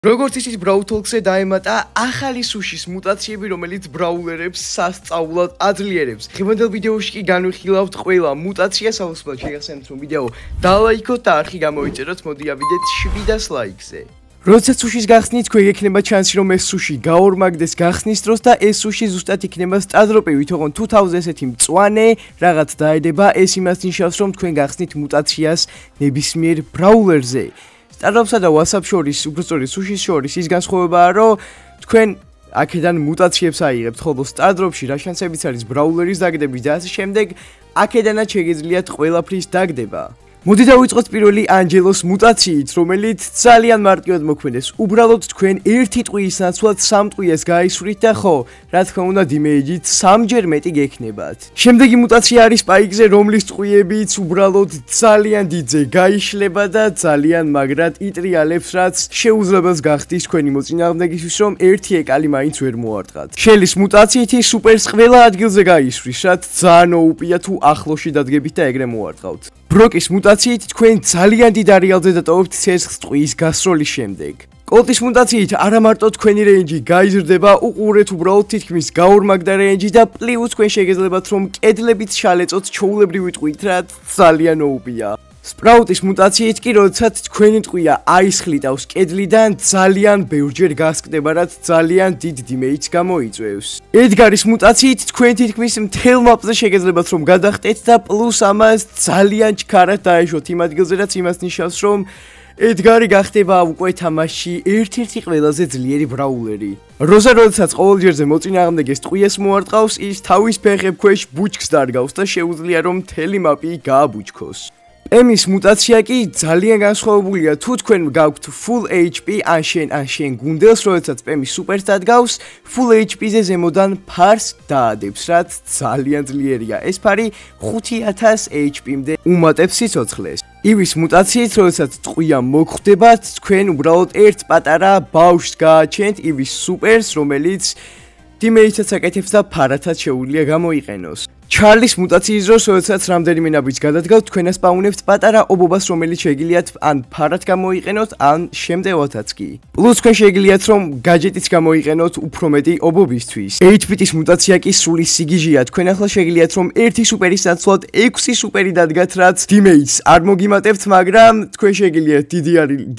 როგორც იცით, Brawl Talks-ზე დაემატა ახალი სუშის მუტაციები, რომელიც ბრაულერებს სასწაულად აძლიერებს. დღევანდელ ვიდეოში კი განვიხილავთ ყველა მუტაციას, აუცილებლად შეგახსენებთ, რომ ვიდეო დალაიქოთ და არხი გამოიწეროთ. მოდი ავიდეთ 700 ლაიქზე. როცა სუშის გახსნით, თქვენ გექნება ჩანსი, რომ ეს სუში გაორმაგდეს გახსნის დროს და ეს სუში ზუსტად იქნება სტადროპივით, ოღონდ თუ თავზე ესეთი მწვანე რაღაც დაედება, ეს იმას ნიშნავს, რომ თქვენ გახსნით მუტაციას ნებისმიერ ბრაულერზე. სტადროპსა და WhatsApp შორის, უბრალოდ სუშის შორის ის განსხვავებაა, რომ თქვენ აქედან მუტაციებს აიღებთ, ხოლო სტადროპში რა შანსებიც არის ბრაულერის დაგდების და ასე შემდეგ, აქედანაც შეგიძლიათ ყველაფრის დაგდება. მოდი დავიწყოთ პირველი ანჯელოს მუტაციით, რომელიც ძალიან მარტივად მოქმედებს. უბრალოდ თქვენ ერთი ტყუის ნაცვლად 3 ტყუიას გაისვრით და ხო, რა თქმა უნდა, დიმეიჯით 3-ჯერ მეტი გექნებათ. შემდეგი მუტაცია არის პაიკზე, რომლის ტყუიებიც უბრალოდ ძალიან დიდზე გაიშლება და ძალიან მაგრად იტრიალებს, რაც შეუძლებელს გახდის თქვენი მოწინააღმდეგისთვის, რომ ერთი ეკალი მაინც ვერ მოარტყათ. შელის მუტაციით ის სუპერს ყველა ადგილზე გაისვრის, რაც ძალიან უპია თუ ახლოში დადგებით და ეგრე მოარტყავთ. ბროკის მუტაციით თქვენ ძალიან დიდ არეალზე დატოვებთ ცეცხლს ტყუის გასროლის შემდეგ. კოლტის მუტაციით არა მარტო თქვენი რეინჯი გაიზრდება, უყურეთ უბრალოდ თითქმის გაორმაგდა რეინჯი და პლუს თქვენ შეგეძლებათ რომ კედლებიც შალეწოთ ჩვეულებრივი ტყუით, რაც ძალიან ოუპია. სპრაუტის მუტაციით კი, როდესაც თქვენი ტყუია აისხლიტავს კედლიდან, ძალიან ბევრჯერ გასკდება, რაც ძალიან დიდ დიმეიჯს გამოიწვევს. ედგარის მუტაციით თქვენ თითქმის მთელ მაპზე შეგეძლებათ რომ გადახტეთ და პლუს ამას ძალიან ჩქარად დაეშოთ იმ ადგილზე, რაც იმას ნიშნავს, რომ ედგარი გახდება უკვე თამაში ერთ-ერთი ყველაზე ძლიერი ბრაულერი. როზა როდესაც ყოველ ჯერზე მოწინააღმდეგეს ტყუიას მოარტყავს, ის თავის ფეხებ ქვეშ ბუჩქს დარგავს და შეუძლია რომ მთელი მაპი გააბუჩქოს. ემის მუტაცია კი ძალიან განსხვავებულია, თუ თქვენ გაქვთ full HP ან შენ გუნდელს, როდესაც პემი სუპერს დადგავს, full HP-ზე ზემოდან ფარს დაადებს, რაც ძალიან ძლიერია. ეს ფარი 5000 HP-მდე უმატებს სიცოცხლეს. ივის მუტაციით, როდესაც ტყუია მოგხვდებათ, თქვენ უბრალოდ ერთ პატარა ბავშვს გააჩენთ ივის სუპერს, რომელიც დიმეიჯსაც აკეთებს და ფარათაც შეუძლია გამოიყენოს. ჩარლის მუტაციის დროს, როდესაც რამდენიმე ნაბიჯს გადადგავთ, თქვენ ასპაუნებთ პატარა ობობას, რომელიც შეგიძლიათ ან ფარად გამოიყენოთ, ან შემდევათაც კი. პლუს თქვენ შეგიძლიათ რომ გაჯეტიც გამოიყენოთ უფრო მეტი ობობისთვის. HP-ის მუტაცია კი სრული სიგიჟეა. თქვენ ახლა შეგიძლიათ რომ ერთი სუპერის ნაცვლად 6 სუპერი დადგათ, რაც დიმეიჯს არ მოგიმატებთ, მაგრამ თქვენ შეგიძლიათ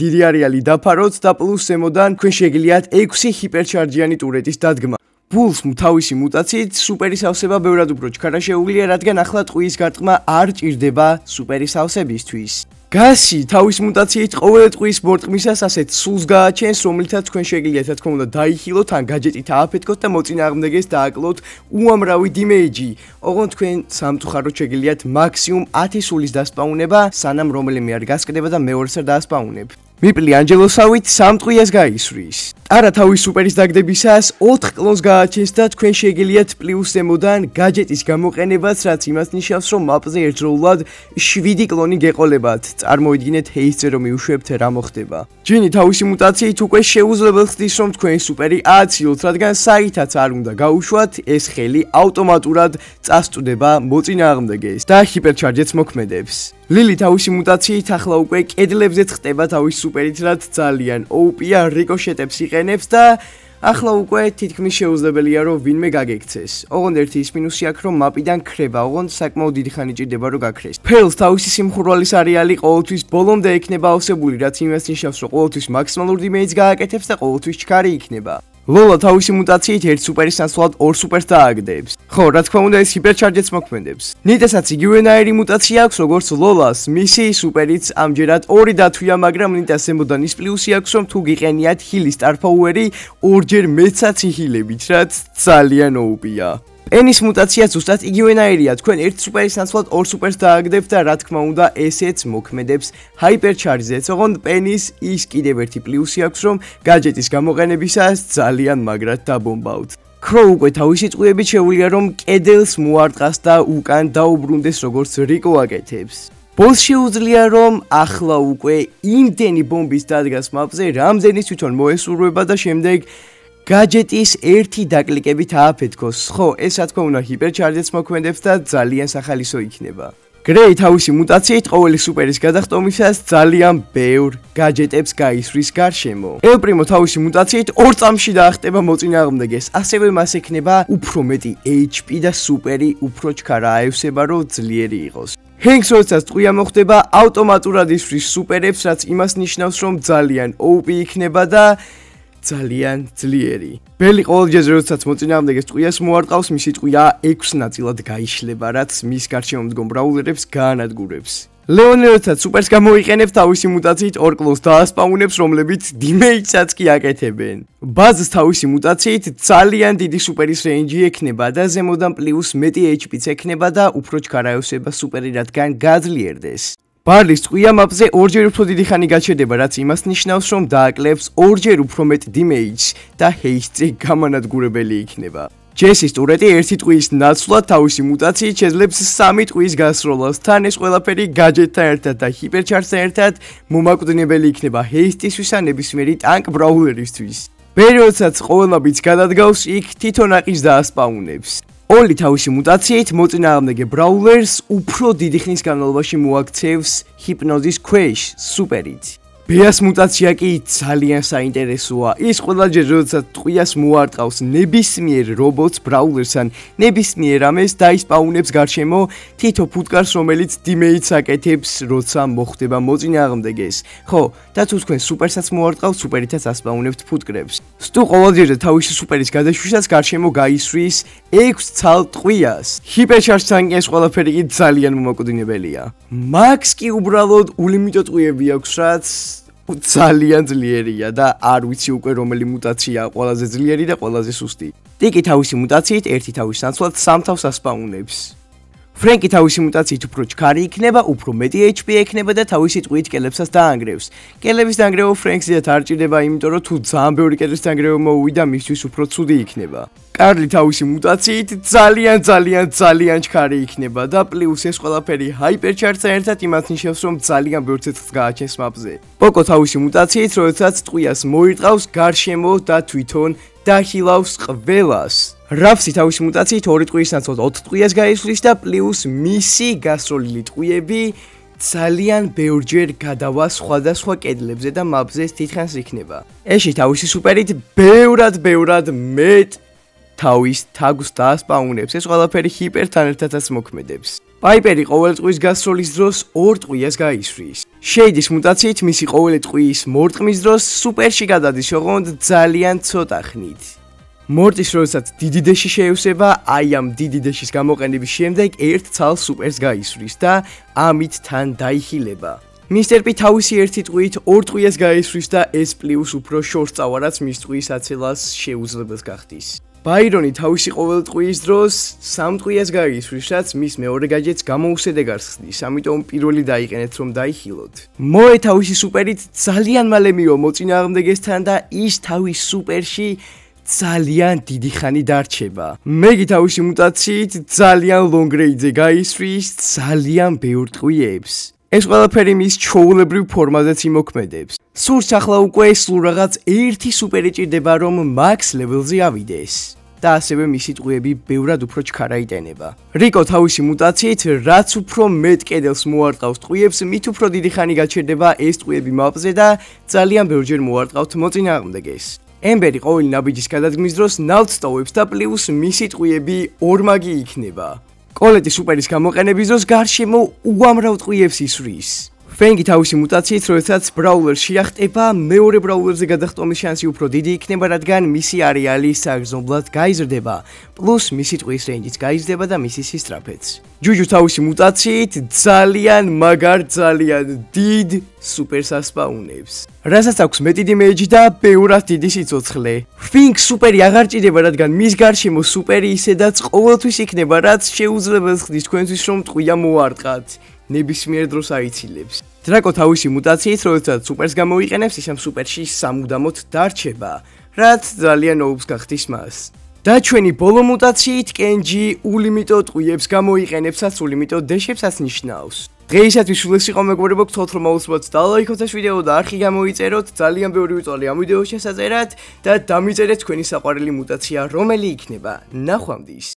დიდი არეალი დაფაროთ და პლუს ზემოდან თქვენ შეგიძლიათ 6 ჰიპერჩარჯიანი ტურეთის დადგმა. ბულს თავისი მუტაციით სუპერის ავსება ბევრად უფრო ჩქარა შეუძლია, რადგან ახლა ტყუის გარტყმა არ ჭირდება სუპერის ავსებისთვის. გასი თავის მუტაციით ყოველ ტყუის მორტყმისას ასეთ სულს გააჩენს, რომლითაც თქვენ შეგიძლიათ რა თქმა უნდა დაიხილოთ ან გაჯეტით ააფეთქოთ და მოწინააღმდეგეს დააკლოთ უამრავი დიმეიჯი. ოღონდ თქვენ სამწუხაროდ შეგიძლიათ მაქსიმუმ 10 სულის დასპაუნება, სანამ რომელიმე არ გასკდება და მეორეს არ დაასპაუნებ. მიპლი ანჯელოსავით 3 ტყუიას გაისვრის. არა თავის სუპერის დაგდებისას 4 კლონს გააჩენს და თქვენ შეგიძლიათ პლუს ზემოდან გაჯეტის გამოყენებაც, რაც იმას ნიშნავს, რომ მაპზე ერთდროულად 7 კლონი გეყოლებათ. წარმოიდგინეთ ჰეისზე რომ მიუშვებთ რა მოხდება. ჯინი თავისი მუტაციით უკვე შეუძლებელს ხდის რომ თქვენი სუპერი ააცილოთ, რადგან საითაც არ უნდა გაუშვათ, ეს ხელი ავტომატურად წასწვდება მოწინააღმდეგეს და ჰიპერჩარჯიც მოქმედებს. ლილი თავისი მუტაციით ახლა უკვე კედლებზეც ხტება თავის სუპერით, რაც ძალიან OP-ია, რიკოშეტებს იყენებს და ახლა უკვე თითქმის შეუძლებელია რომ ვინმე გაგექცეს. ოღონდ ერთი ის მინუსი აქვს, რომ მაპიდან ქრება, ოღონდ საკმაოდ დიდი ხანი ჭირდება რომ გაქრეს. ფელს თავისი სიმხურვალის არეალი ყოველთვის ბოლომდე ექნება ავსებული, რაც იმას ნიშნავს, რომ ყოველთვის მაქსიმალურ დიმეიჯს გააკეთებს და ყოველთვის ჩქარი იქნება. ლოლა თავისი მუტაციით ერთ სუპერის ნაცვლად 2 სუპერს დააგდებს. ხო, რა თქმა უნდა, ეს ჰიპერჩარჯიც მოქმედებს. ნიტასაც იგივენაირი მუტაცია აქვს, როგორც ლოლას. მისი სუპერიც ამჯერად 2 დათვია, მაგრამ ნიტას ზემოდან ის პლუსი აქვს, რომ თუ გიყენიათ ჰილის სტარფაუერი, 2-ჯერ მეცაც იხილებით, რაც ძალიან ოუპია. ენის მუტაცია ზუსტად იგივენაირია. თქვენ ერთ სუპერის ნაცვლად 2 სუპერს დააგდებთ და რა თქმა უნდა, ესეც მოქმედებს ჰაიპერჩარჯზეც. ოღონდ პენის ის კიდევ ერთი პლუსი აქვს, რომ გაჯეტის გამოყენებისას ძალიან მაგრად დაბომბავთ. ქრო უკვე თავისი ტყუებით შეუძლია რომ კედელს მოარტყას და უკან დაუბრუნდეს, როგორც რიკო აკეთებს. ბოლს შეუძლია რომ ახლა უკვე იმდენი ბომბის დადგას მაპზე, რამდენის თვითონ მოესურვება და შემდეგ გაჯეტის ერთი დაკლიკებით ააფეთქოს. ხო, ეს რა თქმა უნდა ჰიპერჩარჯზეც მოქმედებს და ძალიან სახალისო იქნება. გრეი თავისი მუტაციით ყოველი სუპერის გადახტომისას ძალიან ბევრ გაჯეტებს გაისვრის გარშემო. ელ პრიმო თავისი მუტაციით 2 წამში დაახტება მოწინააღმდეგეს, ასევე მას ექნება უფრო მეტი HP და სუპერი უფრო ჩქარა აევსება, რომ ძლიერი იყოს. ჰენკს როდესაც ტყვია მოხდება, ავტომატურად ისვრის სუპერებს, რაც იმას ნიშნავს, რომ ძალიან OP იქნება და ძალიან ძლიერი. ბელი ყოველჯერ როდესაც მოწინააღმდეგეს ტყვიას მოარტყავს, მისი ტყვია 6 ნაწილად გაიშლება, რაც მის გარშემო მდგომ ბრაულერებს გაანადგურებს. ლეონი როდესაც სუპერს გამოიყენებს, თავისი მუტაციით 2 კლონს დაასპაუნებს, რომლებიც დიმეიჯსაც კი აკეთებენ. ბაზს თავისი მუტაციით ძალიან დიდი სუპერის რეინჯი ექნება და ზემოდან პლუს მეტი HP-ც ექნება და უფრო ჩქარაევსება სუპერი, რადგან გაძლიერდეს. ბარლის ტყვია მაპზე 2-ჯერ უფრო დიდი ხანი გაჩერდება, რაც იმას ნიშნავს, რომ დააკლებს 2-ჯერ უფრო მეტ დიმეიჯს და ჰეისტი გამანადგურებელი იქნება. ჯესის ტურეტი 1 ტყვის ნაცვლად თავისი მუტაციით შეძლებს 3 ტყვის გასროლას. თან ეს ყველაფერი გაჯეტთან ერთად და ჰიპერჩარჯთან ერთად მომაკვდინებელი იქნება ჰეისტისთვის ან ნებისმიერი ტანკ ბრაულერისთვის. პერიოდსაც ყოველმა ბიტს გადადგავს, იქ თვითონ აყის დაასპაუნებს. ოლი თავისი მუტაციით მოწინააღმდეგე ბრაულერს უფრო დიდი ხნის განმავლობაში მოაქცევს ჰიპნოზის ქვეშ სუპერით. ბეას მუტაცია კი ძალიან საინტერესოა. ის ყველაჯერ როდესაც ტყვიას მოარტყავს ნებისმიერ რობოტს, ბრაულერს ან ნებისმიერ ამეს დაისპაუნებს გარშემო თითო ფუტკარს, რომელიც დიმეიჯს აკეთებს, როცა მოხდება მოწინააღმდეგეს. ხო, და თუ თქვენ სუპერსაც მოარტყავთ, სუპერითაც ასპაუნებთ ფუტკრებს. სტუ ყოველჯერზე თავისი სუპერის გადაშვისას გარშემო გაისვრის 6 ცალ ტყვიას. ჰიპერჩარჯთან ეს ყველაფერი კი ძალიან მომაკვდინებელია. მაქს კი უბრალოდ ულიმიტო ტყვიები აქვს, რაც ძალიან ძლიერია და არ ვიცი უკვე რომელი მუტაციაა ყველაზე ძლიერი და ყველაზე სუსტი. ტიკი თავისი მუტაციით 1 თავის ნაცვლად 3 თავს ასპაუნებს. ფრენკი თავისი მუტაციით უფრო ჩქარი იქნება, უფრო მეტი HP ექნება და თავისი ტყვით კელებსაც დაანგრევს. კელების დაანგრევა ფრენკს ზედათ არ ჭირდება, იმიტომ რომ თუ ძალიან ბევრი კელის დაანგრევა მოუვიდა, მისთვის უფრო ცუდი იქნება. კარლი თავისი მუტაციით ძალიან ჩქარი იქნება და პლუს ეს ყველაფერი ჰაიპერჩარჯთან ერთად იმას ნიშნავს, რომ ძალიან ბევრ ცეცხლს გააჩენს მაპზე. პოკო თავისი მუტაციით, როდესაც ტყვიას მოირტყავს გარშემო და თვითონ დაჰილავს ყველას. რაფსი თავისი მუტაციით 2 ტყვის ნაცვლად 4 ტყვიას გაისვრის და პლუს მისი გასროლილი ტყვიები ძალიან ბევრჯერ გადავა სხვადასხვა კედლებზე და მაპზე თითქოს იქნება. ეში თავისი სუპერით ბევრად მეტ თავის თაგს დაასპაუნებს. ეს ყველაფერი ჰიპერთან ერთადაც მოქმედებს. პაიპერი ყოველი ტყვის გასროლის დროს 2 ტყვიას გაისვრის. შეიდის მუტაციით მისი ყოველი ტყვის მორტყმის დროს სუპერში გადადის, ოღონდ ძალიან ცოტა ხნით. მორტის როდესაც დიდი დეში შეევსება, აი ამ დიდი დეშის გამოყენების შემდეგ 1 ცალ სუპერს გაისვრის და ამით თან დაიხილება. მისტერ პი თავისი 1 ტყვით 2 ტყვიას გაისვრის და ეს პლუს უფრო შორს წავა, რაც მის ტყვის აცელას შეუძლებელს გახდის. ბაირონი თავისი ყოველი ტყვის დროს 3 ტყვიას გაისვრის, რაც მის მეორე გაჯეტს გამოუსედეგარს ხდის, ამიტომ პირველი დაიყენეთ, რომ დაიხილოთ. მოე თავისი სუპერით ძალიან მალე მივა მოწინააღმდეგესთან და ის თავის სუპერში ძალიან დიდი ხანი დარჩება. მეგი თავისი მუტაციით ძალიან ლონგრეიძე გაისვრის ძალიან ბევრ ტყვიებს. ეს ყველაფერი მის ჩოულებრივ ფორმაზეც იმოქმედებს. სურს ახლა უკვე სულ რაღაც 1 სუპერი ჭირდება, რომ მაქს ლეველზე ავიდეს. და ასევე მისი ტყვიები ბევრად უფრო ჩქარა იტენება. რიკო თავისი მუტაციით, რაც უფრო მეტ კედელს მოარტყავს ტყვიებს, მით უფრო დიდი ხანი გაჩერდება ეს ტყვიები მაპზე და ძალიან ბევრჯერ მოარტყავთ მოწინააღმდეგეს. ემბერი ყოველი ნაბიჯის გადადგმის დროს ნავთს ტოვებს და პლუს მისი ტყვიები ორმაგი იქნება. კოლეტი სუპერის გამოყენების დროს გარშემო უამრავ ტყვიებს ისვრის. ფენგი თავისი მუტაციით, როდესაც ბრაულერს შეახტება, მეორე ბრაულერზე გადახტომის შანსი უფრო დიდი იქნება, რადგან მისი არეალი საგრძნობლად გაიზრდება, პლუს მისი ტყვის რეინჯიც გაიზრდება და მისი სისწრაფეც. ჯუჯუ თავისი მუტაციით ძალიან მაგარ, ძალიან დიდ სუპერს ასპაუნებს. რასაც აქვს მეტი დიმეიჯი და ბევრად დიდი სიცოცხლე. ფინგს სუპერი აღარ ჭირდება, რადგან მის გარშემო სუპერი ისედაც ყოველთვის იქნება, რაც შეუძლებელს ხდის თქვენთვის, რომ ტყვია მოარტყათ. ნებისმიერ დროს აიცილებს. დრაკო თავისი მუტაციით, როდესაც სუპერს გამოიყენებს, ის ამ სუპერში სამუდამოდ დარჩება, რაც ძალიან ოუბს გახდის მას. და ჩვენი ბოლო მუტაციით კენჯი ულიმიტო ტყვიებს გამოიყენებს, რაც ულიმიტო დეშებსაც ნიშნავს. დღეისათვის სულ ეს იყო მეგობრებო, გთხოვთ რომ მოусვათ და ლაიქოთ ეს ვიდეო და არხი გამოიწეროთ, ძალიან ბევრი ვიწვალე ამ ვიდეოს შესაწერად და დამიწერეთ თქვენი საყვარელი მუტაცია რომელი იქნება. ნახვამდის.